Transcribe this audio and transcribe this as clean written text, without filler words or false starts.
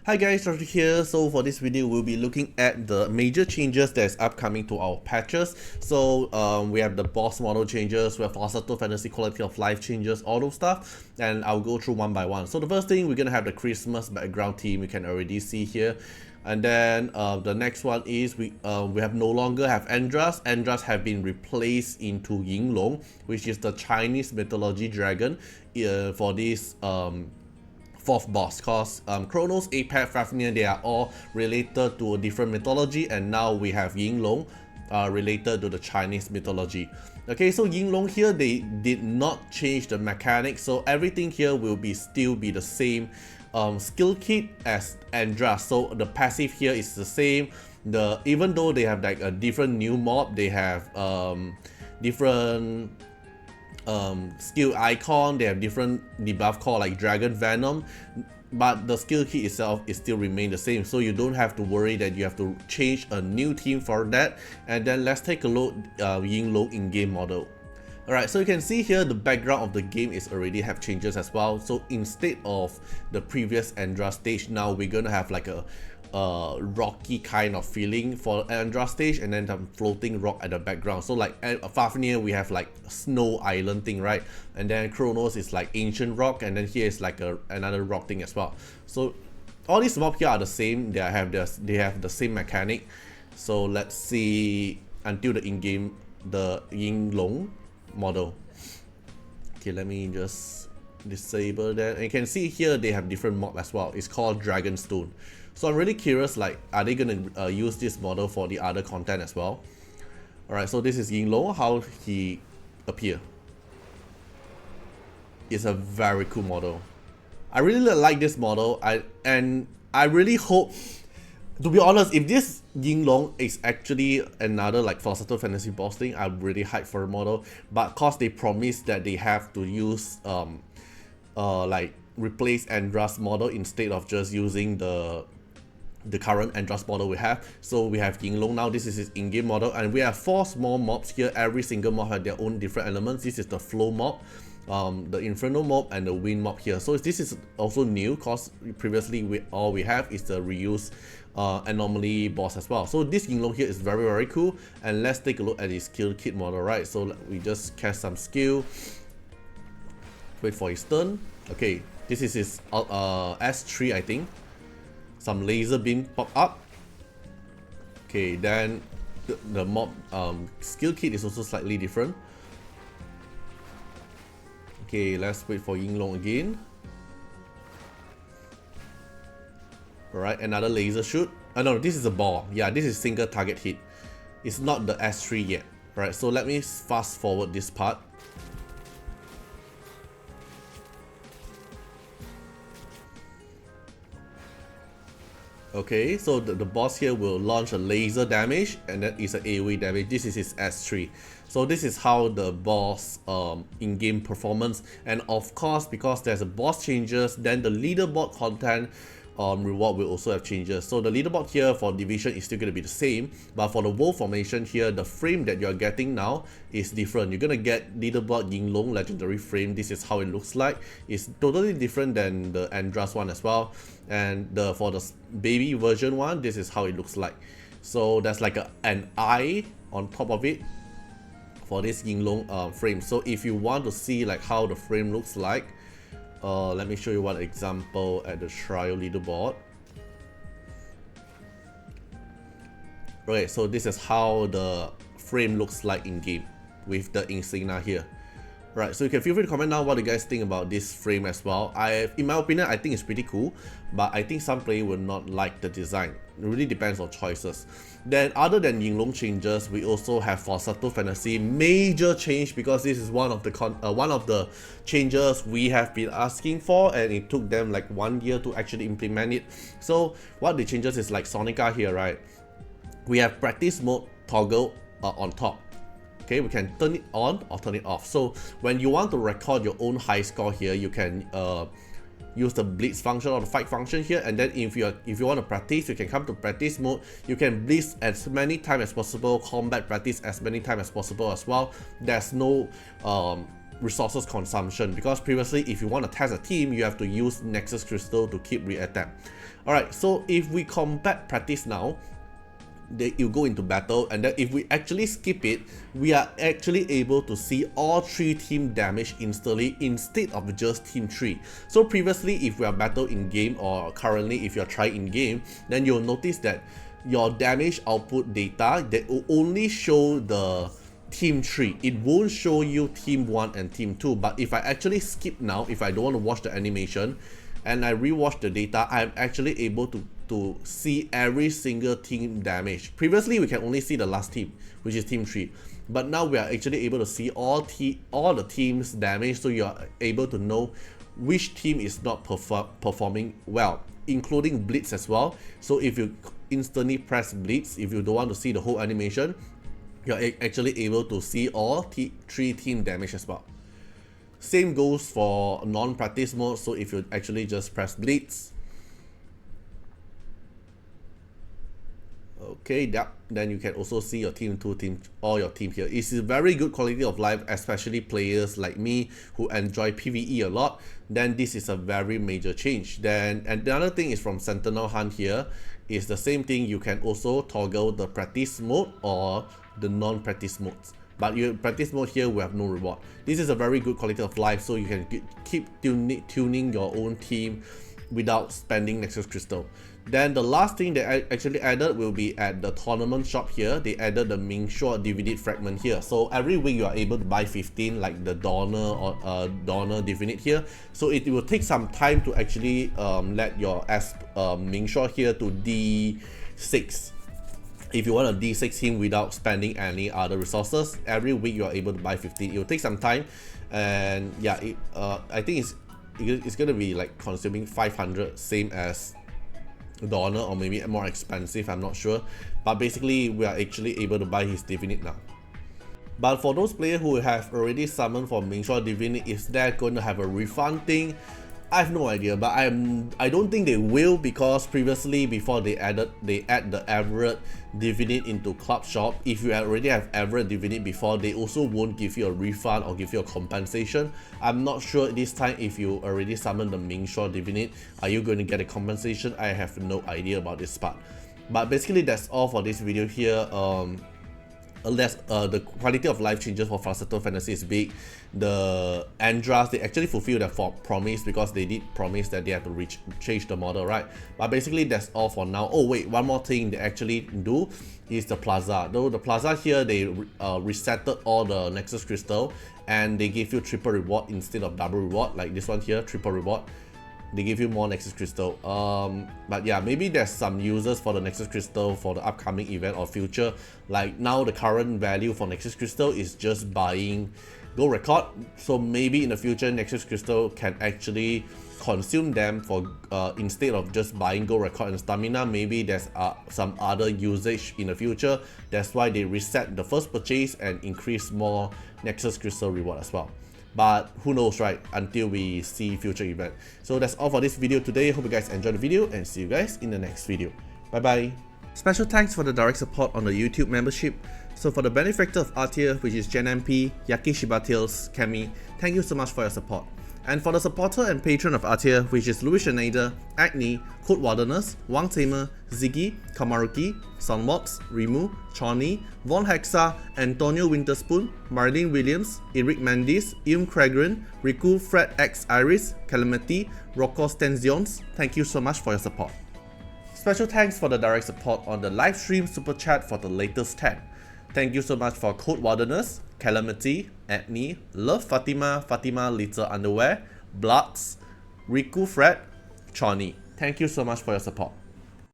Hi guys, Artiar here. So for this video, we'll be looking at the major changes that's upcoming to our patches. So we have the boss model changes, we have Falsetto Fantasy Quality of Life changes, all those stuff, and I'll go through one by one. So the first thing, we're gonna have the Christmas background theme, you can already see here. And then the next one is we have no longer have Andras. Andras have been replaced into Ying Long, which is the Chinese mythology dragon for this fourth boss, cause Kronos, Apex, Fafnir, they are all related to a different mythology, and now we have Ying Long related to the Chinese mythology. Okay, so Ying Long here, they did not change the mechanics, so everything here will still be the same skill kit as Andras. So the passive here is the same. Even though they have like a different new mob, they have different skill icon, they have different debuff called like Dragon Venom, but the skill kit itself is still remain the same, so you don't have to worry that you have to change a new team for that. And then let's take a look Ying Long in-game model. Alright, so you can see here the background of the game is already have changes as well. So instead of the previous Andras stage, now we're gonna have like a rocky kind of feeling for Andras stage, and then the floating rock at the background. So like Fafnir, we have like snow island thing, right? And then Kronos is like ancient rock, and then here is like another rock thing as well. So all these mobs here are the same, they have the same mechanic. So let's see until the in-game, the Ying Long model. Okay, let me just disable that. And you can see here they have different mob as well. It's called Dragonstone. So I'm really curious, like, are they gonna use this model for the other content as well? Alright, so this is Ying Long, how he appear. It's a very cool model. I really like this model. I really hope, to be honest, if this Ying Long is actually another like Falsetto Fantasy boss thing, I'm really hyped for the model. But cause they promised that they have to use like replace Andras model instead of just using the current Andras model we have. So we have Ying Long now, this is his in-game model, and we have 4 small mobs here. Every single mob has their own different elements. This is the flow mob, the Inferno mob, and the wind mob here. So this is also new, cause previously all we have is the reuse anomaly boss as well. So this Ying Long here is very cool, and let's take a look at his skill kit model, right? So we just cast some skill, wait for his turn. Okay, this is his S3, I think. Some laser beam pop up. Okay, then the mob skill kit is also slightly different. Okay, let's wait for Ying Long again. Alright, another laser shoot. No, this is a ball. Yeah, this is single target hit. It's not the S3 yet. Alright, so let me fast forward this part. Okay, so the boss here will launch a laser damage, and that is an AoE damage. This is his S3. So this is how the boss in-game performance. And of course, because there's a boss changes, then the leaderboard content reward will also have changes. So the leaderboard here for division is still going to be the same, but for the wolf formation here, the frame that you're getting now is different. You're going to get leaderboard Ying Long legendary frame. This is how it looks like. It's totally different than the Andras one as well. And for the baby version one, this is how it looks like. So there's like an eye on top of it for this Ying Long frame. So if you want to see like how the frame looks like, let me show you one example at the trial leaderboard. Okay, so this is how the frame looks like in game with the insignia here. Right, so you can feel free to comment down what you guys think about this frame as well. In my opinion, I think it's pretty cool, but I think some players will not like the design. It really depends on choices. Then other than Ying Long changes, we also have Falsetto Fantasy major change, because this is one of the changes we have been asking for, and it took them like 1 year to actually implement it. So what the changes is like Sonica here, right? We have practice mode toggle on top. Okay, we can turn it on or turn it off. So when you want to record your own high score here, you can use the blitz function or the fight function here, and then if you want to practice, you can come to practice mode. You can blitz as many times as possible, combat practice as many times as possible as well. There's no resources consumption, because previously if you want to test a team, you have to use Nexus crystal to keep re-attack. Alright, so if we combat practice now, you go into battle, and then if we actually skip it, we are actually able to see all 3 team damage instantly instead of just team 3. So previously, if we are battle in game, or currently if you're trying in game, then you'll notice that your damage output data that will only show the team 3. It won't show you team 1 and team 2. But if I actually skip now, if I don't want to watch the animation and I rewatch the data, I'm actually able to see every single team damage. Previously we can only see the last team, which is team 3, but now we are actually able to see all the teams damage, so you are able to know which team is not performing well, including blitz as well. So if you instantly press blitz, if you don't want to see the whole animation, you're actually able to see all 3 team damage as well. Same goes for non-practice mode. So if you actually just press blitz, okay, then you can also see your team 2, all your team here. It's a very good quality of life, especially players like me who enjoy PvE a lot. Then this is a very major change. Then and the other thing is from Sentinel Hunt here is the same thing. You can also toggle the practice mode or the non-practice modes. But your practice mode here will have no reward. This is a very good quality of life, so you can keep tuning your own team without spending Nexus Crystal. Then the last thing they actually added will be at the tournament shop here. They added the Ming Shuo Div fragment here. So every week you are able to buy 15 like the Donner or Donner Divinate here. So it will take some time to actually let your Ming Shuo here to D6. If you want a D6 him without spending any other resources, every week you are able to buy 15. It will take some time, and yeah, I think it's gonna be like consuming 500, same as Donner, or maybe more expensive, I'm not sure. But basically we are actually able to buy his Divinate now. But for those players who have already summoned for Ming Shuo Divinate, is that going to have a refund thing? I have no idea, but I don't think they will, because previously before they add the Everett Divinate into Club Shop, if you already have Everett Divinate before, they also won't give you a refund or give you a compensation. I'm not sure this time if you already summoned the Ming Shuo Divinate, are you going to get a compensation? I have no idea about this part. But basically that's all for this video here. The quality of life changes for Falsetto Fantasy is big. The Andras, they actually fulfill their promise, because they did promise that they have to change the model, right? But basically that's all for now. Oh wait, one more thing they actually do is the Plaza. Though the Plaza here, they resetted all the Nexus Crystal, and they give you triple reward instead of double reward, like this one here, triple reward. They give you more Nexus Crystal. But yeah, maybe there's some users for the Nexus Crystal for the upcoming event or future. Like now the current value for Nexus Crystal is just buying Gold Record. So maybe in the future Nexus Crystal can actually consume them for instead of just buying Gold Record and Stamina. Maybe there's some other usage in the future. That's why they reset the first purchase and increase more Nexus Crystal reward as well. But who knows, right, until we see future event. So that's all for this video today. Hope you guys enjoyed the video, and see you guys in the next video. Bye bye. Special thanks for the direct support on the YouTube membership. So for the benefactor of Artiar, which is Jen MP, Yaki Shiba Tails, Kemi, thank you so much for your support. And for the supporter and patron of Artiar, which is Louis Schneider, Agni, Code Wardeners, Wang Tamer, Ziggy, Kamaruki, Sunmops, Rimu, Chorny, Von Hexa, Antonio Winterspoon, Marlene Williams, Eric Mandis, Ium Cragren, Riku Fred X Iris, Calamity, Rocco Stenzions, thank you so much for your support. Special thanks for the direct support on the live stream super chat for the latest 10. Thank you so much for Code Wardeners, Calamity, Agni, Love Fatima, Fatima Little Underwear, Bloods, Riku Fred, Chorny. Thank you so much for your support.